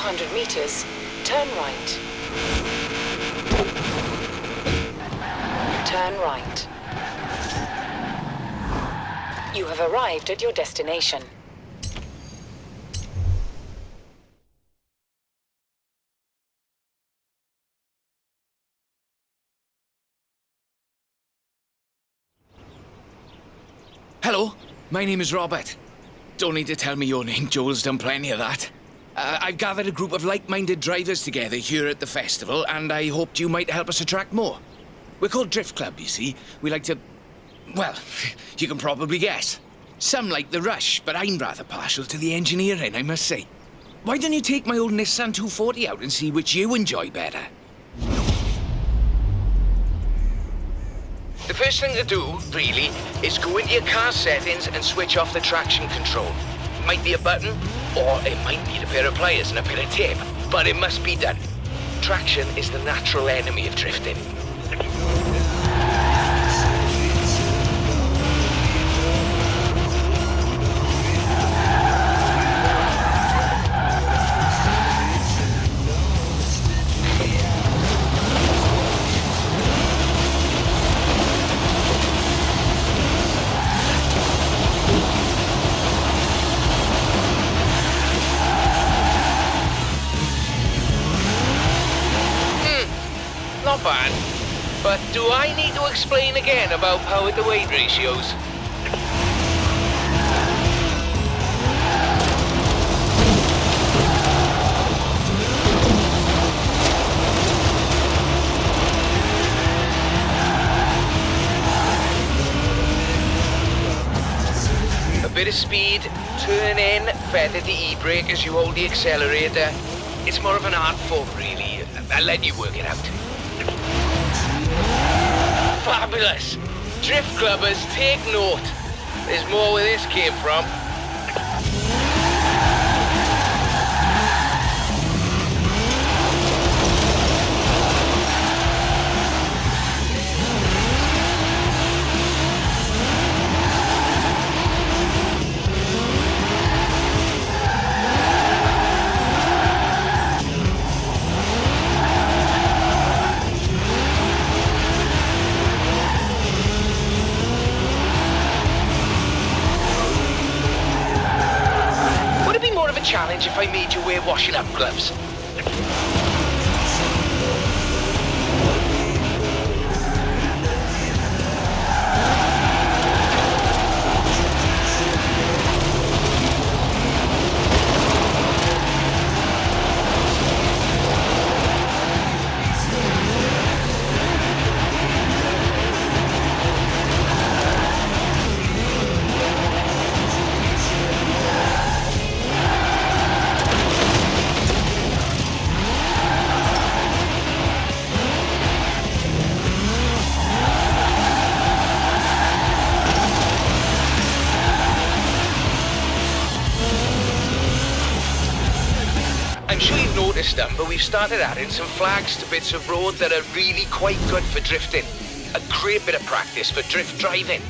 400 meters, turn right. Turn right. You have arrived at your destination. Hello, my name is Robert. Don't need to tell me your name, Joel's done plenty of that. I've gathered a group of like-minded drivers together here at the festival, and I hoped you might help us attract more. We're called Drift Club, you see. We like to... well, you can probably guess. Some like the rush, but I'm rather partial to the engineering, I must say. Why don't you take my old Nissan 240 out and see which you enjoy better? The first thing to do, really, is go into your car settings and switch off the traction control. It might be a button, or it might need a pair of pliers and a bit of tape, but it must be done. Traction is the natural enemy of drifting. Not bad. But do I need to explain again about power to weight ratios? A bit of speed, turn in, feather the e-brake as you hold the accelerator. It's more of an art form, really. I'll let you work it out. Fabulous! Drift clubbers, take note. There's more where this came from. Challenge if I made you wear washing up gloves. I'm sure you've noticed them, but we've started adding some flags to bits of road that are really quite good for drifting. A great bit of practice for drift driving.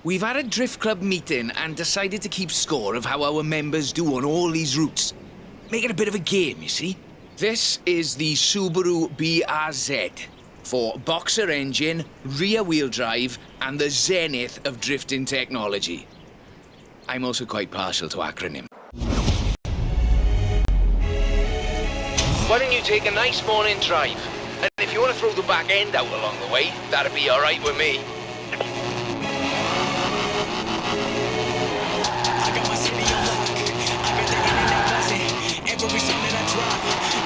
We've had a Drift Club meeting and decided to keep score of how our members do on all these routes. Make it a bit of a game, you see. This is the Subaru BRZ for boxer engine, rear wheel drive, and the zenith of drifting technology. I'm also quite partial to acronyms. Why don't you take a nice morning drive? And if you want to throw the back end out along the way, that'd be alright with me. I got my city on lock. I got the internet buzzing. Every song that I drop,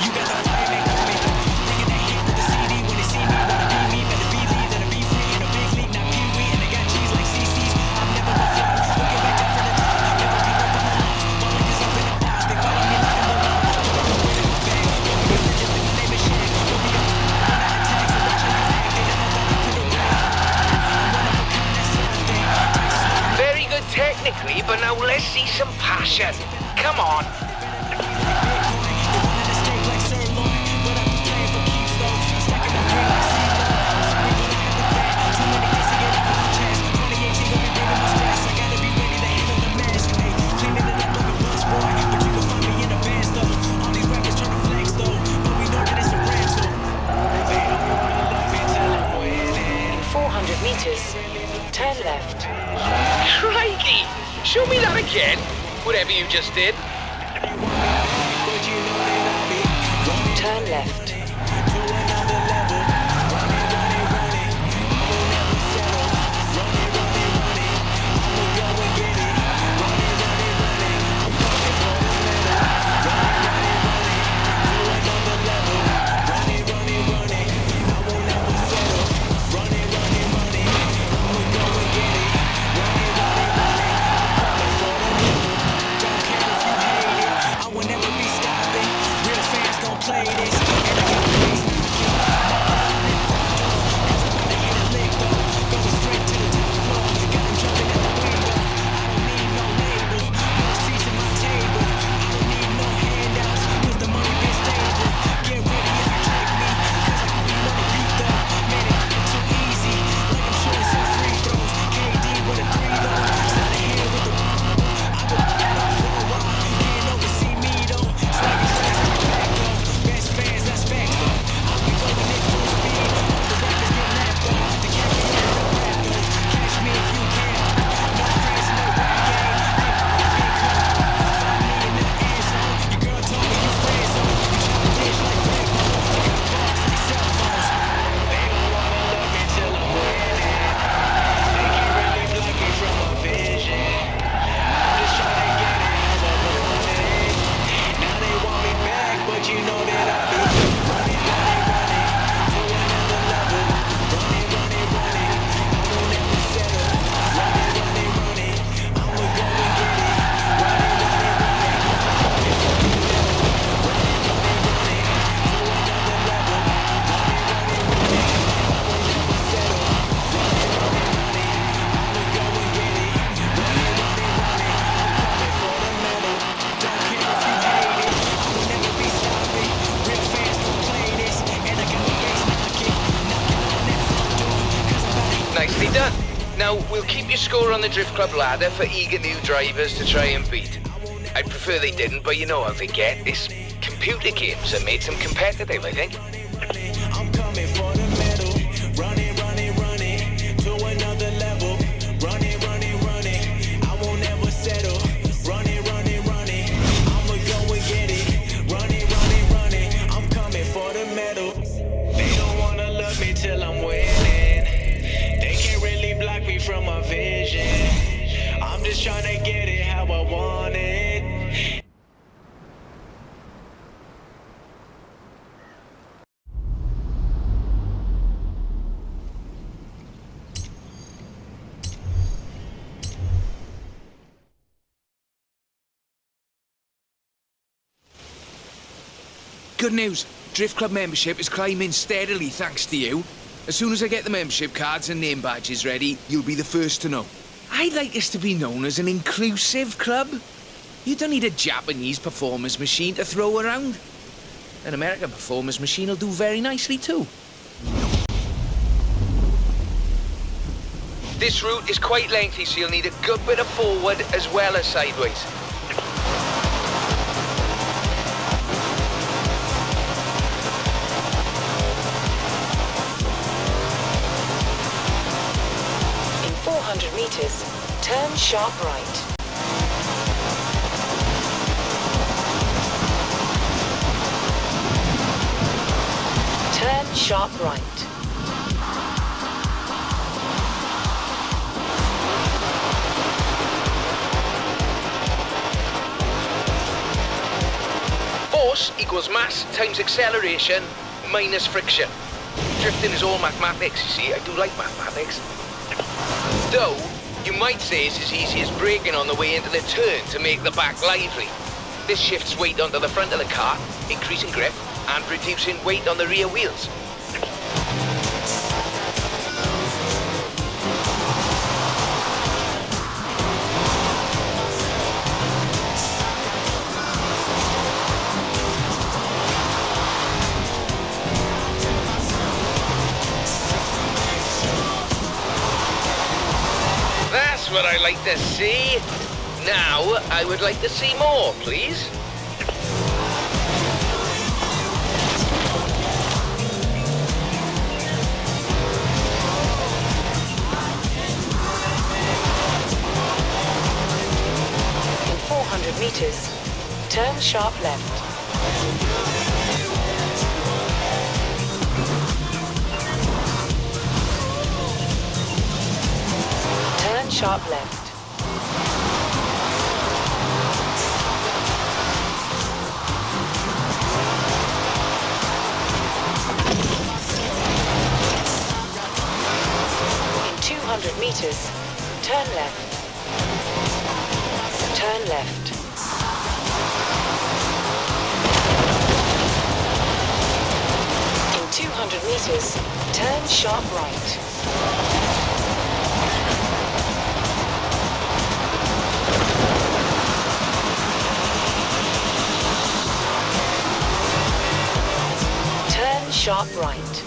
you got the fire make on me. Bringing that heat with the CD when they see me. Wanna be me, better be lead, better be free in a big league, not Pee Wee. And I got cheese like CC's. I'm never gonna flop. We'll get back up from the top. Never keep up on the launch. All niggas up in the box. They follow me like I'm the law. Very good technically, but now let's see some passion. Come on. In 400 meters, turn left. Crikey! Show me that again. Whatever you just did. Turn left. Nicely done. Now, we'll keep your score on the Drift Club ladder for eager new drivers to try and beat. I'd prefer they didn't, but you know how they get. This computer games that made them competitive, I think. I'm coming for the medal. Running, running, running to another level. Running, running, running. I won't ever settle. Running, running, running. I'ma go and get it. Running, running, running. I'm coming for the medal. They don't wanna love me till I'm winning. They can't really block me from my vision. I'm just trying to get it how I want it. Good news. Drift Club membership is climbing steadily thanks to you. As soon as I get the membership cards and name badges ready, you'll be the first to know. I'd like us to be known as an inclusive club. You don't need a Japanese performance machine to throw around. An American performance machine will do very nicely too. This route is quite lengthy, so you'll need a good bit of forward as well as sideways. In 400 meters, turn sharp right. sharp right. Force equals mass times acceleration minus friction. Drifting is all mathematics, you see. I do like mathematics. Though, you might say it's as easy as braking on the way into the turn to make the back lively. This shifts weight onto the front of the car, increasing grip and reducing weight on the rear wheels. That's what I like to see. Now, I would like to see more, please. In 400 meters, turn sharp left. Turn sharp left. In 200 meters, turn left. Turn left. In 200 meters, turn sharp right. Turn sharp right.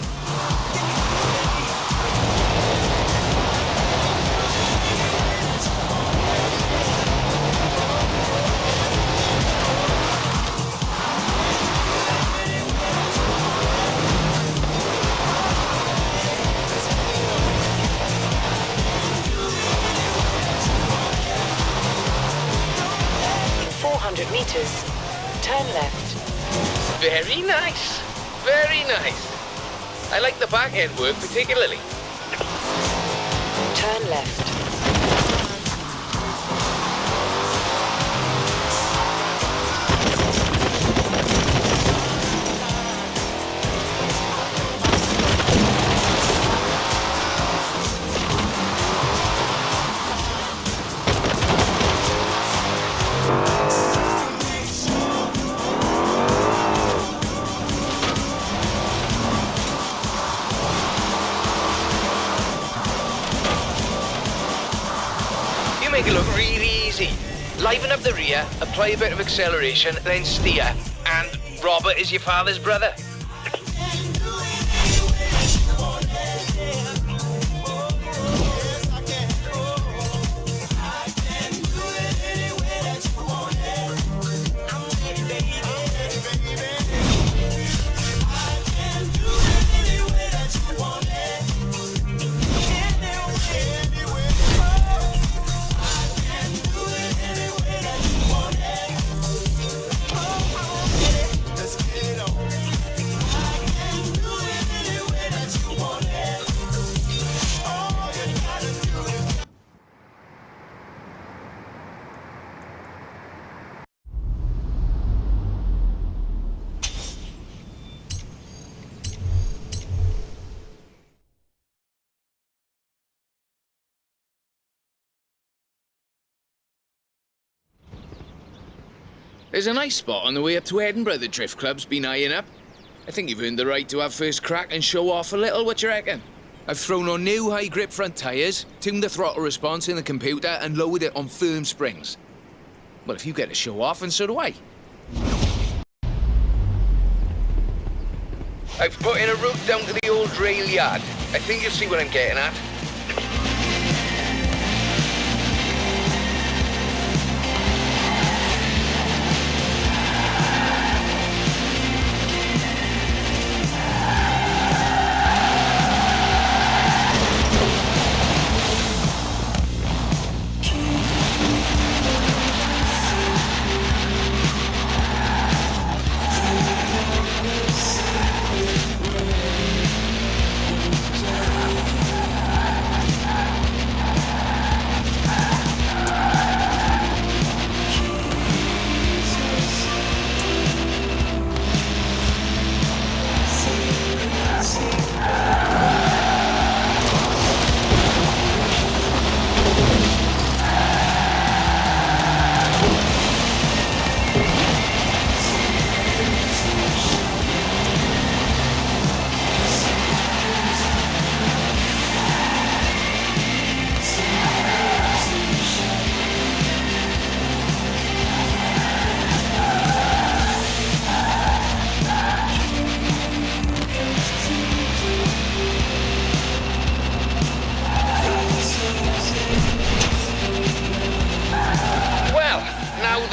In 400 meters, turn left. Very nice. Very nice. I like the back end work particularly. Turn left. Make it look really easy. Liven up the rear, apply a bit of acceleration, then steer. And Robert is your father's brother. There's a nice spot on the way up to Edinburgh the Drift Club's been eyeing up. I think you've earned the right to have first crack and show off a little, what you reckon? I've thrown on new high grip front tyres, tuned the throttle response in the computer and lowered it on firm springs. Well, if you get to show off, and so do I. I've put in a route down to the old rail yard. I think you'll see what I'm getting at.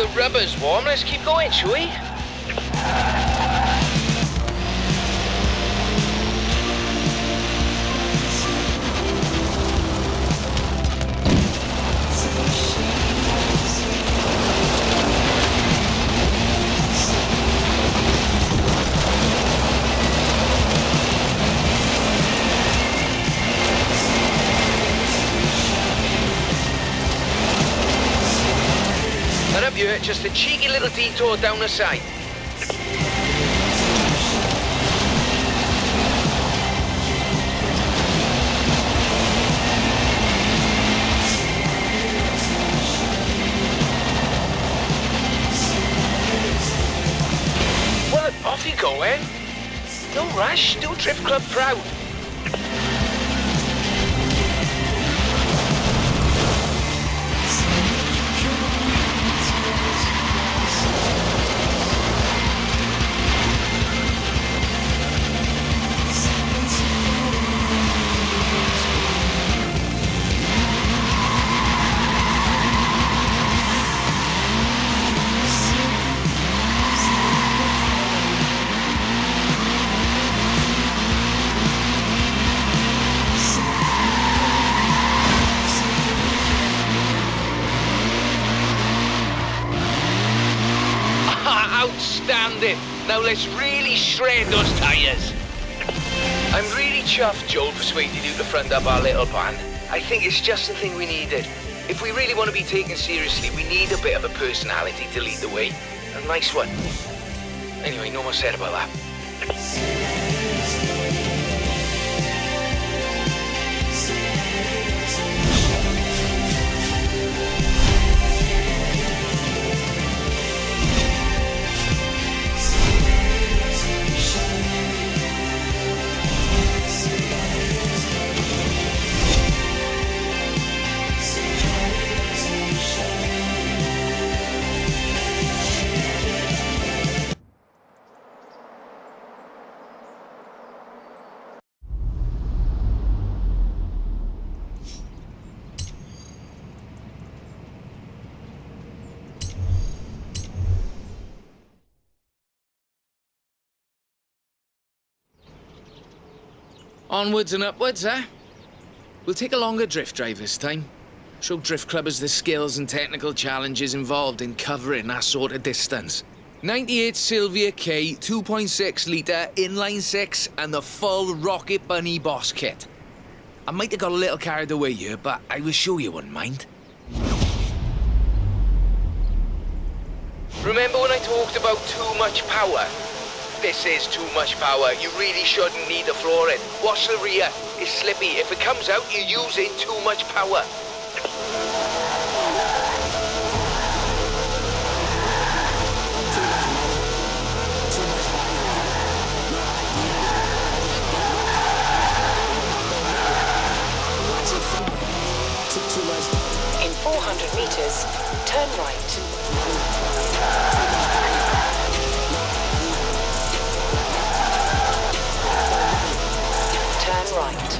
the rubber's warm, let's keep going, shall we? And up here, just a cheeky little detour down the side. Well, off you go, eh? No rush, do Drift Club proud. Outstanding! Now let's really shred those tyres. I'm really chuffed Joel persuaded you to front up our little band. I think it's just the thing we needed. If we really want to be taken seriously, we need a bit of a personality to lead the way. A nice one. Anyway, no more said about that. Onwards and upwards, eh? We'll take a longer drift drive this time. Show drift clubbers the skills and technical challenges involved in covering that sort of distance. 98 Sylvia K, 2.6 litre, inline 6, and the full Rocket Bunny boss kit. I might have got a little carried away here, but I was sure you wouldn't mind. Remember when I talked about too much power? This is too much power. You really shouldn't need to floor it. Watch the rear. It's slippy. If it comes out, you're using too much power. In 400 meters, turn right. Turn right.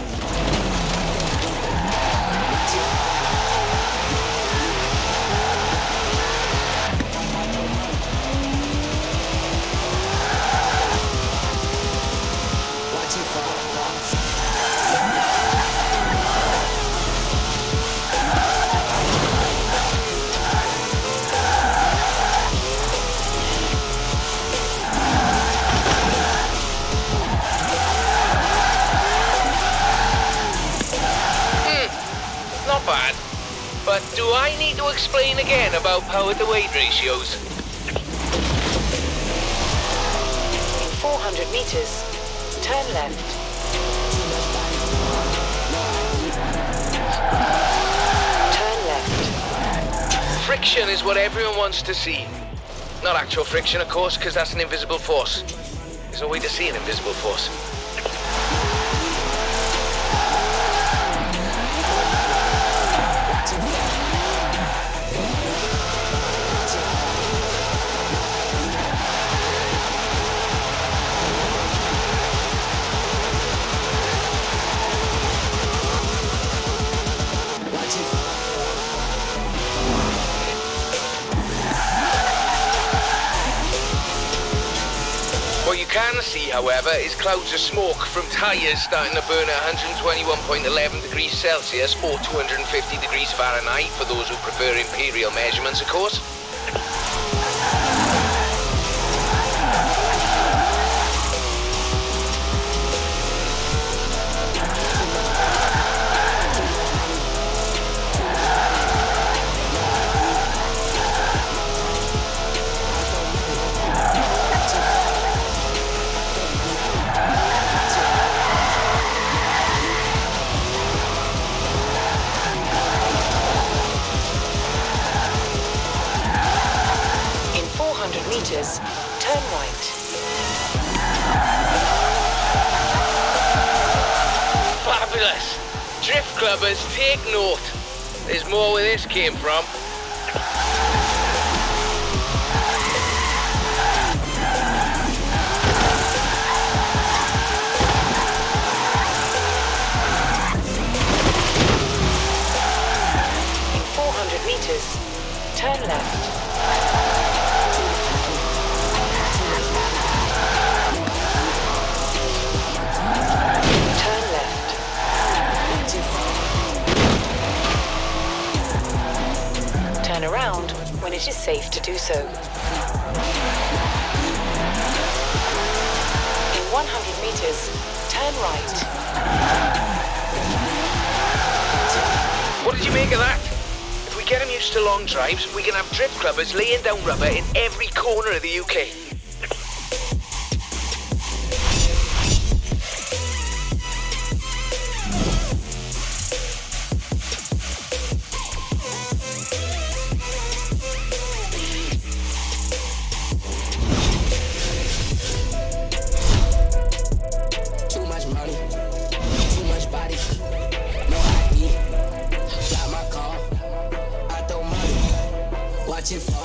Not bad. But do I need to explain again about power to weight ratios? In 400 meters, turn left. Turn left. Friction is what everyone wants to see. Not actual friction, of course, because that's an invisible force. There's no way to see an invisible force. can see, however, is clouds of smoke from tyres starting to burn at 121.11 degrees Celsius or 250 degrees Fahrenheit for those who prefer imperial measurements, of course. In 400 meters, turn right. Fabulous! Drift clubbers, take note. There's more where this came from. In 400 meters, turn left. Turn left. Turn around when it is safe to do so. In 100 meters, turn right. What did you make of that? If we get them used to long drives, we can have drift clubbers laying down rubber in every corner of the UK. Too much money, too much body, no ID. Got my car, I throw money, watch it fall.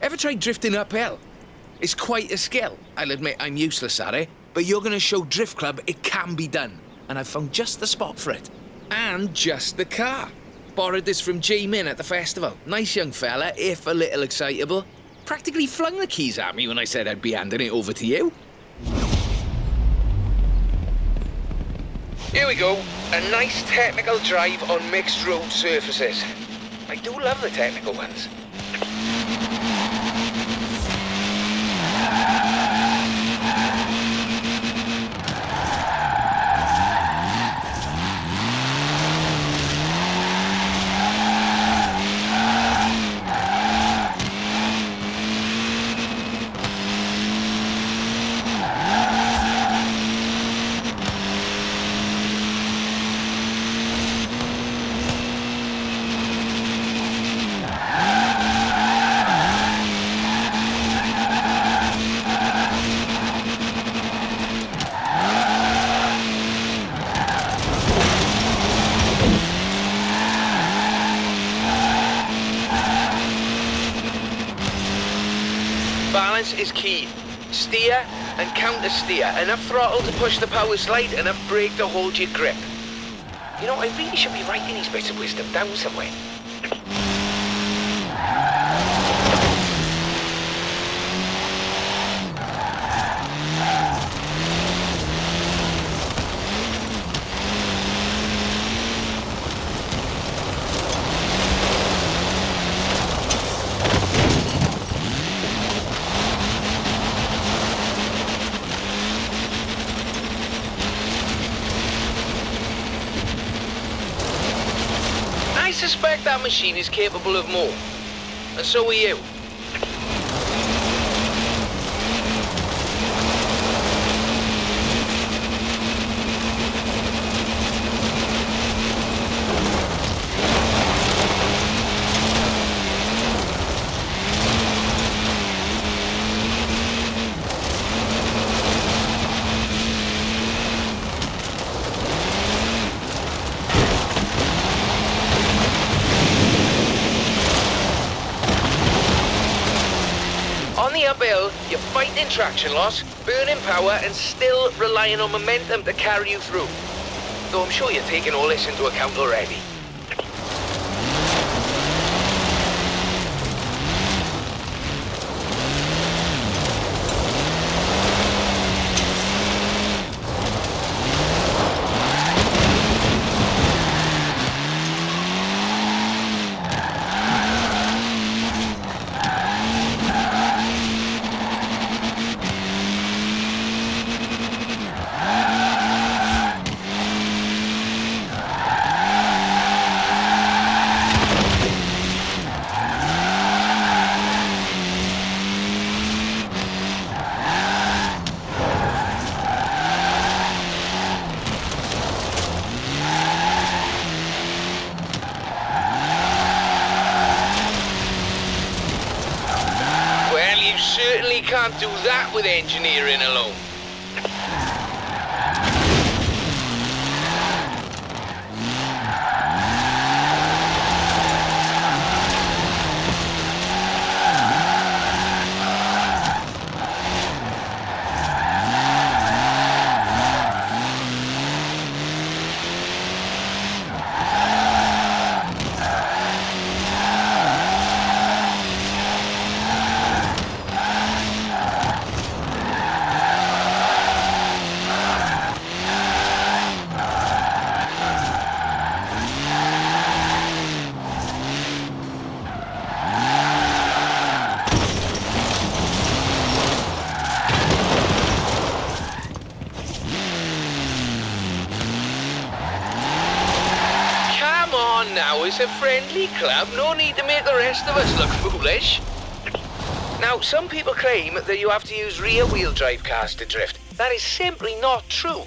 Ever tried drifting uphill? It's quite a skill. I'll admit I'm useless at it, but you're going to show Drift Club it can be done. And I've found just the spot for it. And just the car. Borrowed this from J-Min at the festival. Nice young fella, if a little excitable. Practically flung the keys at me when I said I'd be handing it over to you. Here we go. A nice technical drive on mixed road surfaces. I do love the technical ones. Balance is key. Steer and counter steer. Enough throttle to push the power slide, enough brake to hold your grip. You know, I really should be writing these bits of wisdom down somewhere. I suspect that machine is capable of more. And so are you. On the uphill, you're fighting traction loss, burning power, and still relying on momentum to carry you through. Though I'm sure you're taking all this into account already. Certainly can't do that with engineering alone. Now it's a friendly club, no need to make the rest of us look foolish. Now, some people claim that you have to use rear-wheel drive cars to drift. That is simply not true.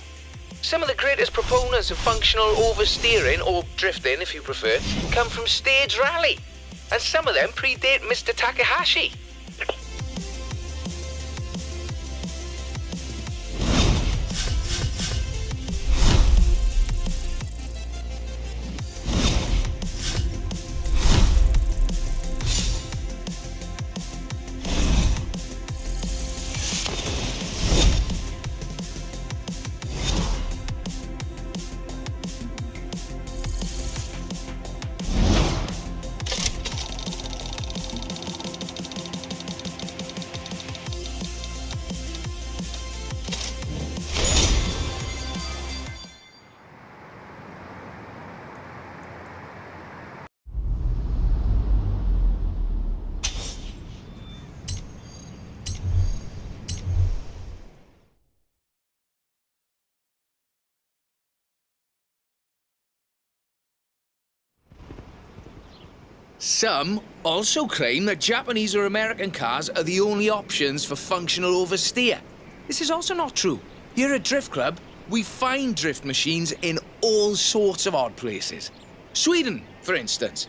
Some of the greatest proponents of functional oversteering, or drifting if you prefer, come from stage rally. And some of them predate Mr. Takahashi. Some also claim that Japanese or American cars are the only options for functional oversteer. This is also not true. Here at Drift Club, we find drift machines in all sorts of odd places. Sweden, for instance.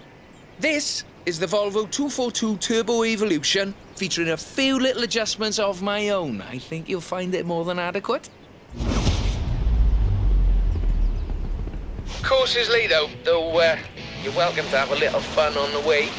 This is the Volvo 242 Turbo Evolution, featuring a few little adjustments of my own. I think you'll find it more than adequate. Course is late though, you're welcome to have a little fun on the way.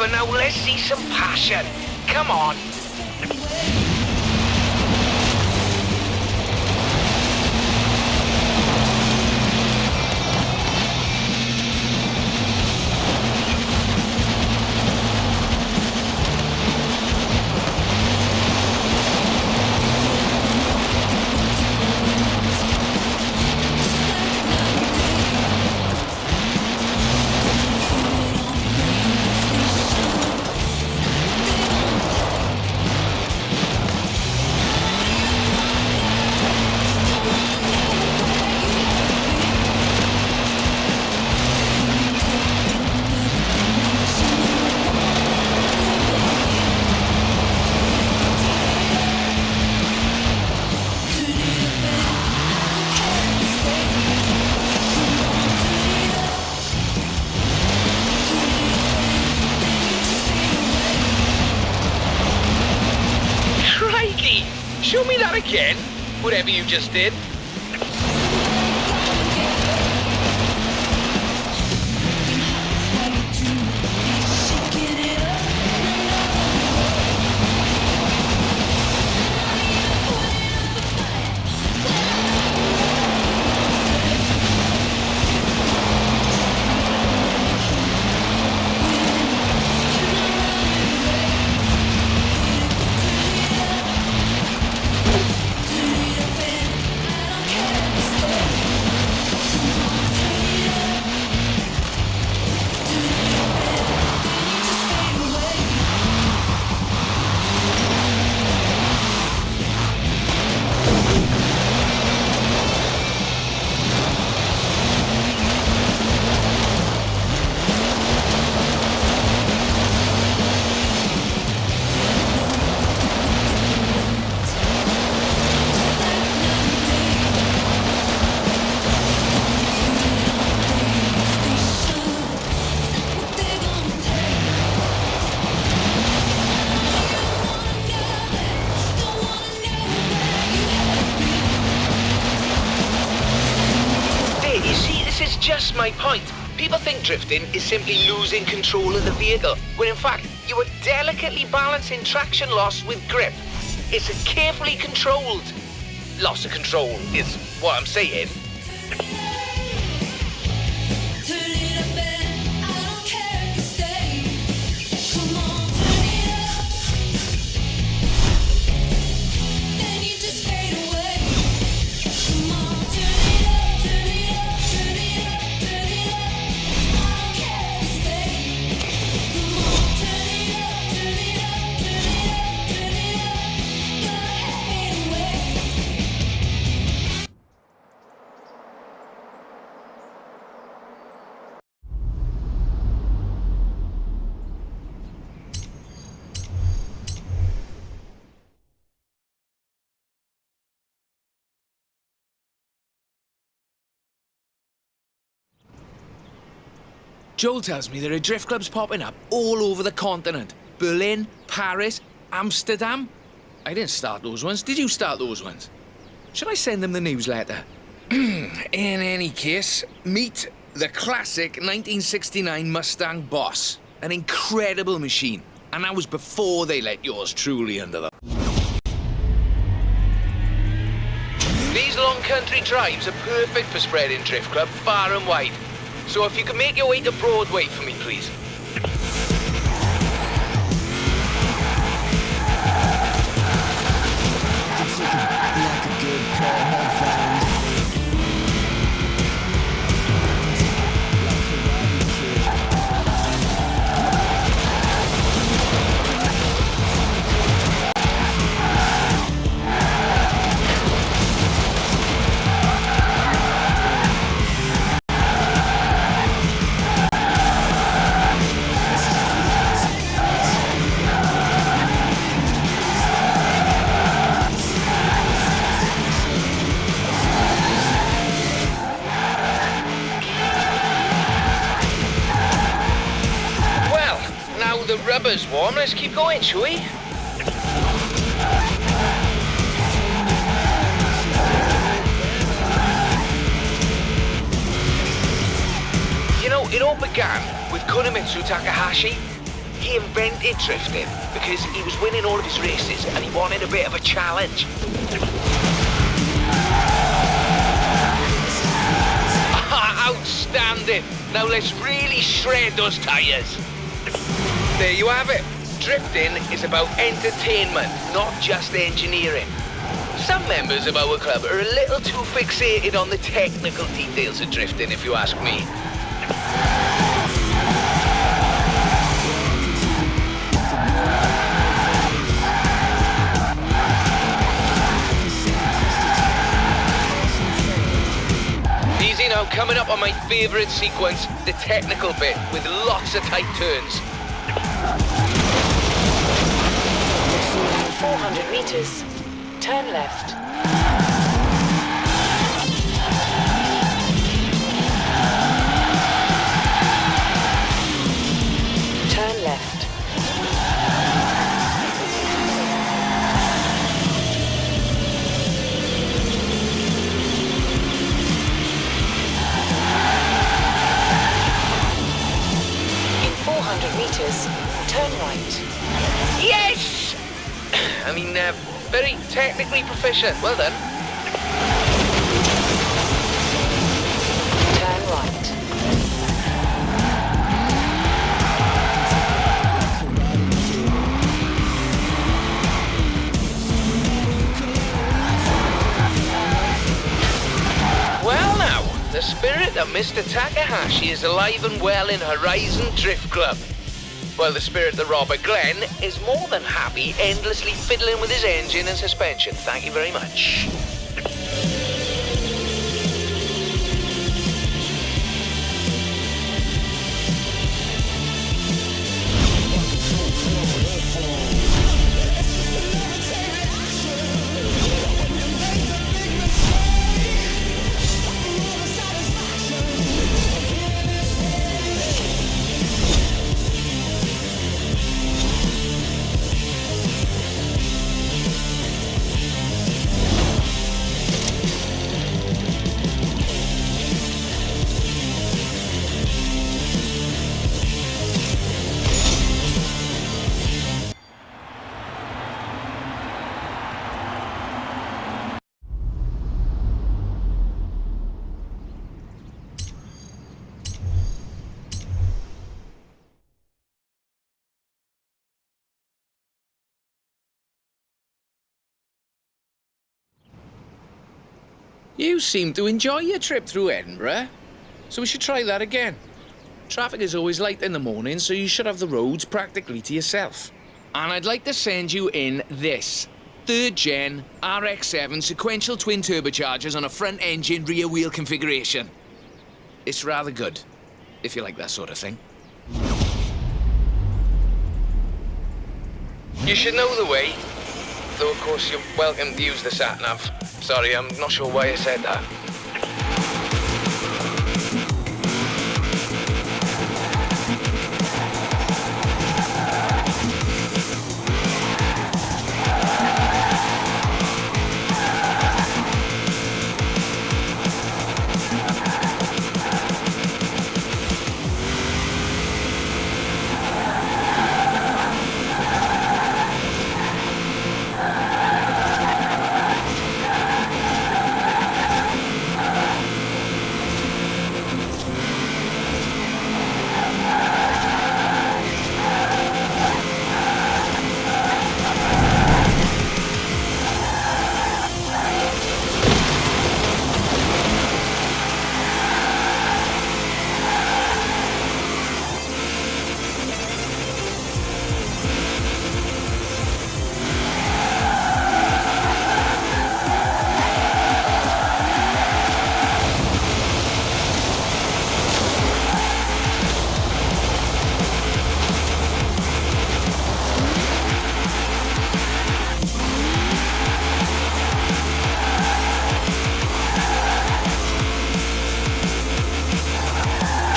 but now let's see some passion. Come on. Show me that again, whatever you just did. Just my point. People think drifting is simply losing control of the vehicle, when in fact, you are delicately balancing traction loss with grip. It's a carefully controlled loss of control, is what I'm saying. Joel tells me there are drift clubs popping up all over the continent. Berlin, Paris, Amsterdam. I didn't start those ones. Did you start those ones? Should I send them the newsletter? In any case, meet the classic 1969 Mustang Boss. An incredible machine. And that was before they let yours truly under them. These long country drives are perfect for spreading drift club far and wide. So if you could make your way to Broadway for me, please. Like a good pair of headphones. The rubber's warm, let's keep going, shall we? You know, it all began with Kunimitsu Takahashi. He he invented drifting because he was winning all of his races and he wanted a bit of a challenge. Outstanding! Now let's really shred those tyres. There you have it. Drifting is about entertainment, not just engineering. Some members of our club are a little too fixated on the technical details of drifting, if you ask me. Easy now, coming up on my favourite sequence, the technical bit, with lots of tight turns. 400 meters. Turn left. Turn left. In 400 meters, turn right. Yes! I mean, very technically proficient. Well done. Turn right. Well now, the spirit of Mr. Takahashi is alive and well in Horizon Drift Club. While the spirit of Robert Glenn is more than happy endlessly fiddling with his engine and suspension. Thank you very much. You seem to enjoy your trip through Edinburgh, so we should try that again. Traffic is always light in the morning, so you should have the roads practically to yourself. And I'd like to send you in this 3rd gen RX-7 sequential twin turbochargers on a front engine rear wheel configuration. It's rather good, if you like that sort of thing. You should know the way, though of course you're welcome to use the sat-nav. Sorry, I'm not sure why I said that.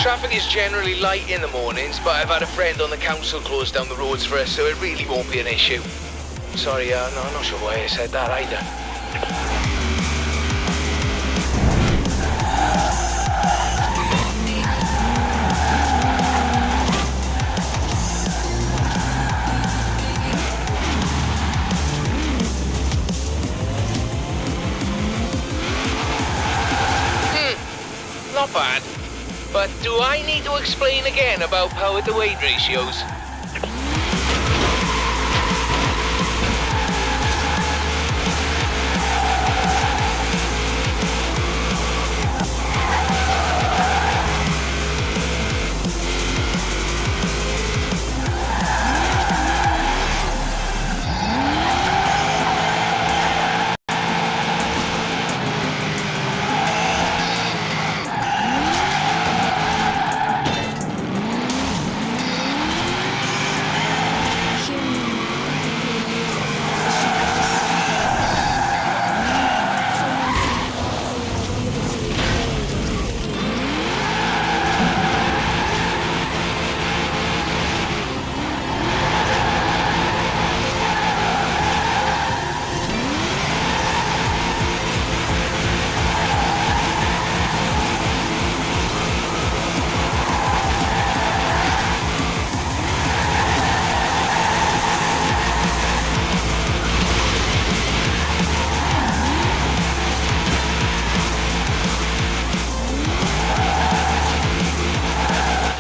Traffic is generally light in the mornings, but I've had a friend on the council close down the roads for us, so it really won't be an issue. Sorry, no, I'm not sure why I said that either. Do I need to explain again about power to weight ratios?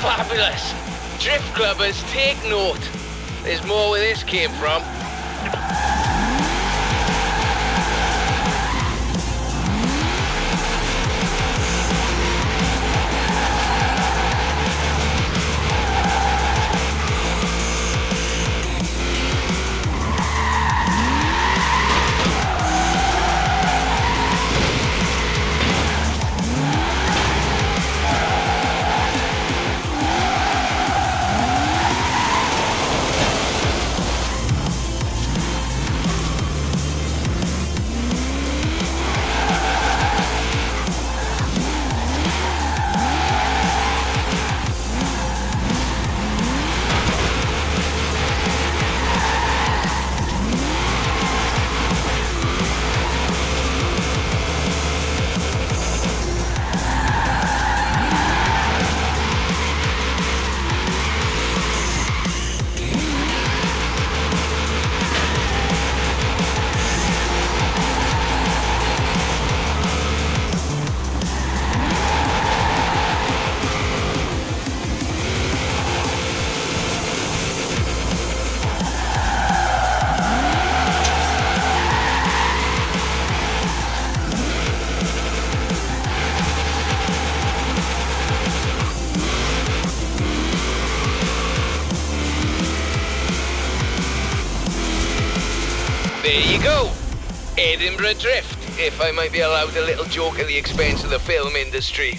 Fabulous! Drift clubbers, take note. There's more where this came from. There you go. Edinburgh Drift, if I might be allowed a little joke at the expense of the film industry.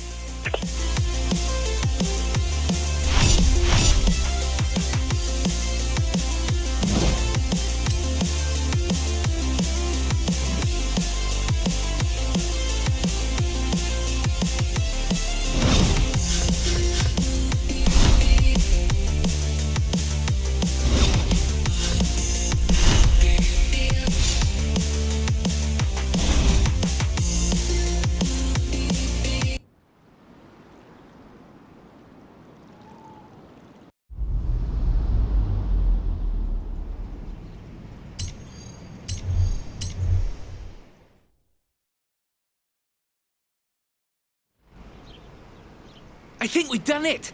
I think we've done it.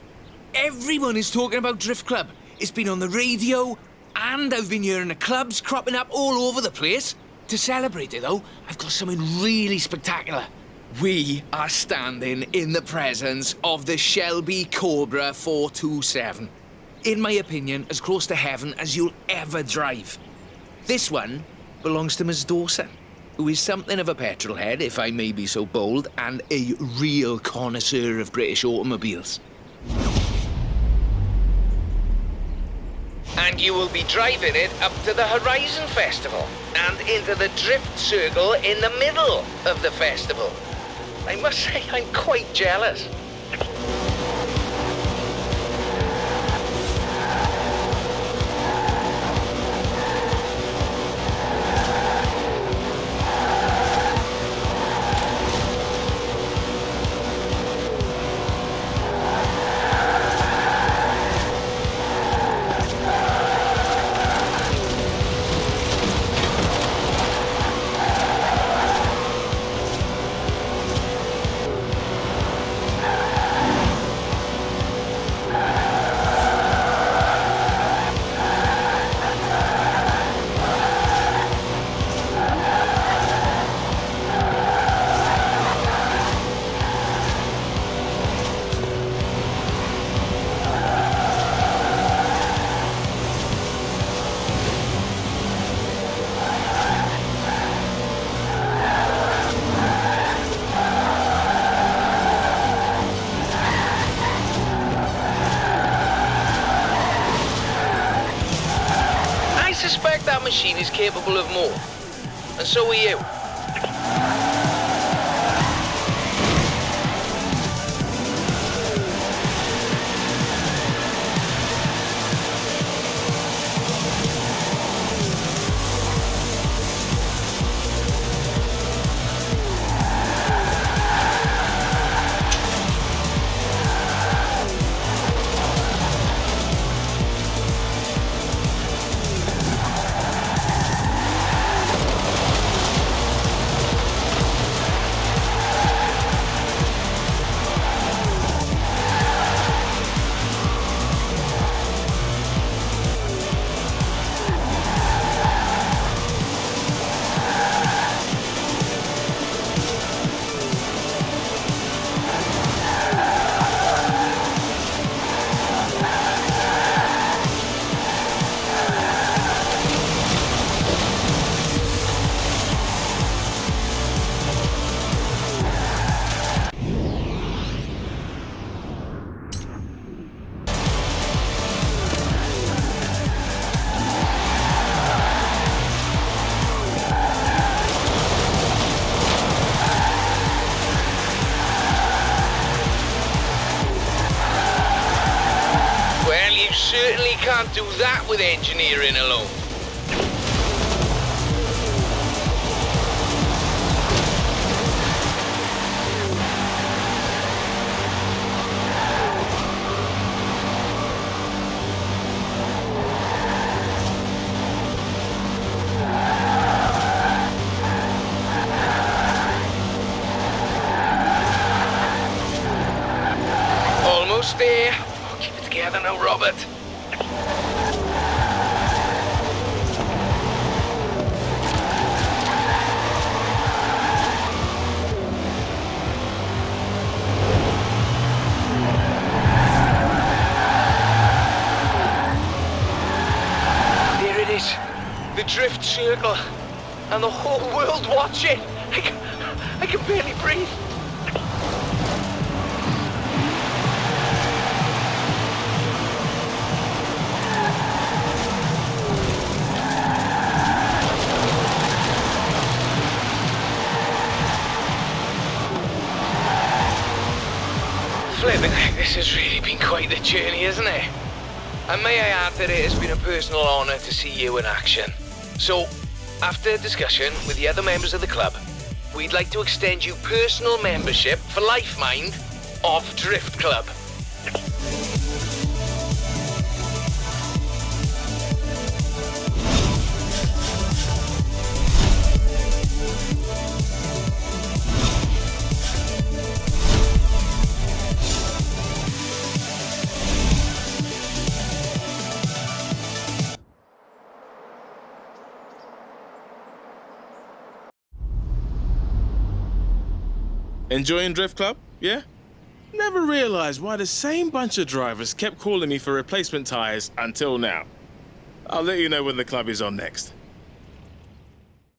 Everyone is talking about Drift Club. It's been on the radio, and I've been hearing the clubs cropping up all over the place. To celebrate it, though, I've got something really spectacular. We are standing in the presence of the Shelby Cobra 427. In my opinion, as close to heaven as you'll ever drive. This one belongs to Miss Dawson, who is something of a petrol head, if I may be so bold, and a real connoisseur of British automobiles. And you will be driving it up to the Horizon Festival and into the drift circle in the middle of the festival. I must say, I'm quite jealous. machine is capable of more. And so are you. Certainly can't do that with engineering alone. Almost there. Oh, keep it together now, Robert. The drift circle, and the whole world watching. I can barely breathe. Flipping heck, this has really been quite the journey, hasn't it? And may I add that it has been a personal honour to see you in action. So, after discussion with the other members of the club, we'd like to extend you personal membership for life, mind, of Drift Club. Enjoying Drift Club? Yeah? Never realised why the same bunch of drivers kept calling me for replacement tyres until now. I'll let you know when the club is on next.